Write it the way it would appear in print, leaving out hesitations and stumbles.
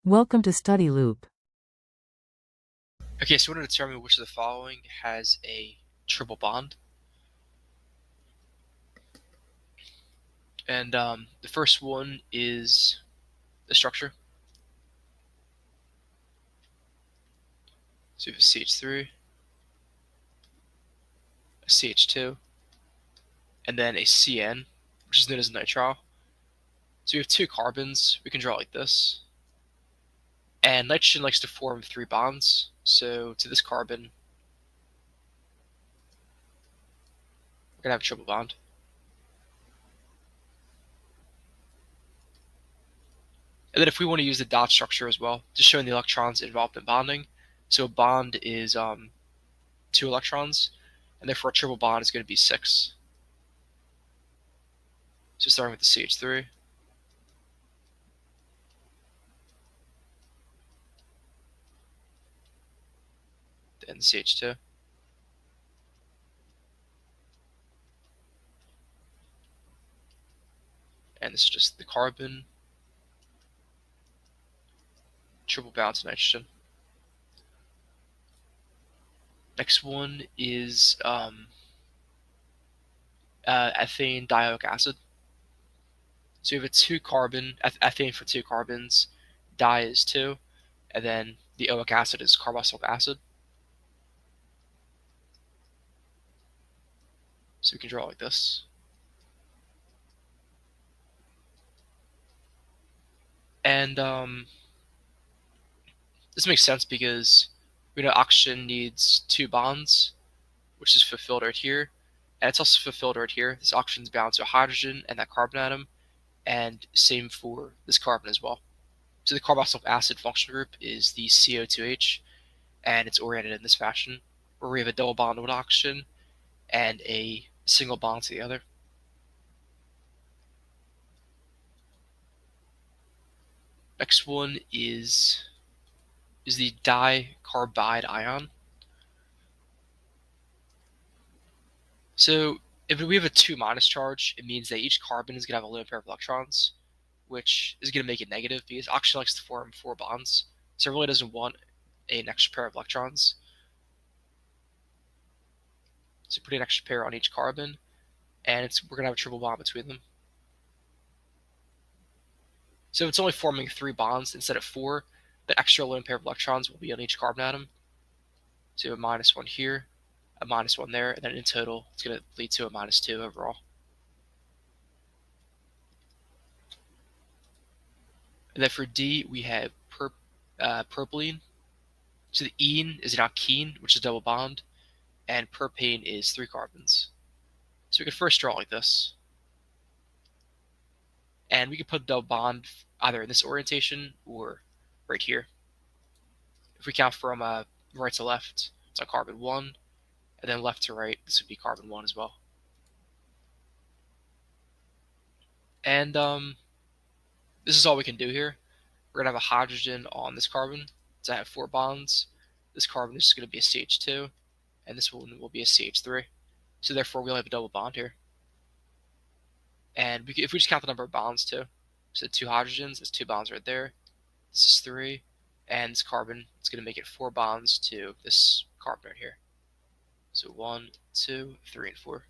Welcome to Study Loop. Okay, so we want to determine which of the following has a triple bond. And the first one is the structure. So we have a CH3, a CH2, and then a CN, which is known as nitrile. So we have two carbons. We can draw it like this. And nitrogen likes to form three bonds. So to this carbon, we're going to have a triple bond. And then if we want to use the dot structure as well, just showing the electrons involved in bonding. So a bond is two electrons, and therefore a triple bond is going to be six. So starting with the CH3, then the CH2, and this is just the carbon, triple bound to nitrogen. Next one is ethane dioic acid. So you have a two carbon, ethane for two carbons, di is two, and then the oic acid is carboxylic acid. So we can draw like this. And this makes sense because we know oxygen needs two bonds, which is fulfilled right here. And it's also fulfilled right here. This oxygen is bound to a hydrogen and that carbon atom, and same for this carbon as well. So the carboxylic acid functional group is the CO2H, and it's oriented in this fashion, where we have a double bond with oxygen and a single bond to the other. Next one is the dicarbide ion. So if we have a 2 minus charge, it means that each carbon is going to have a lone pair of electrons, which is going to make it negative because oxygen likes to form 4 bonds. So it really doesn't want an extra pair of electrons. So put an extra pair on each carbon, and we're going to have a triple bond between them. So if it's only forming 3 bonds instead of 4, the extra lone pair of electrons will be on each carbon atom. So a minus 1 here, a minus 1 there, and then in total, it's going to lead to a minus 2 overall. And then for D, we have propylene. So the ene is an alkene, which is a double bond, and propane is 3 carbons. So we can first draw it like this. And we can put a double bond either in this orientation or right here. If we count from right to left, it's on carbon 1, and then left to right, this would be carbon 1 as well. And this is all we can do here. We're going to have a hydrogen on this carbon to have 4 bonds. This carbon is going to be a CH2, and this one will be a CH3. So therefore, we only have a double bond here. And if we just count the number of bonds too, so 2 hydrogens, there's 2 bonds right there. This is 3, and this carbon, it's going to make it 4 bonds to this carbon right here. So 1, 2, 3, and 4.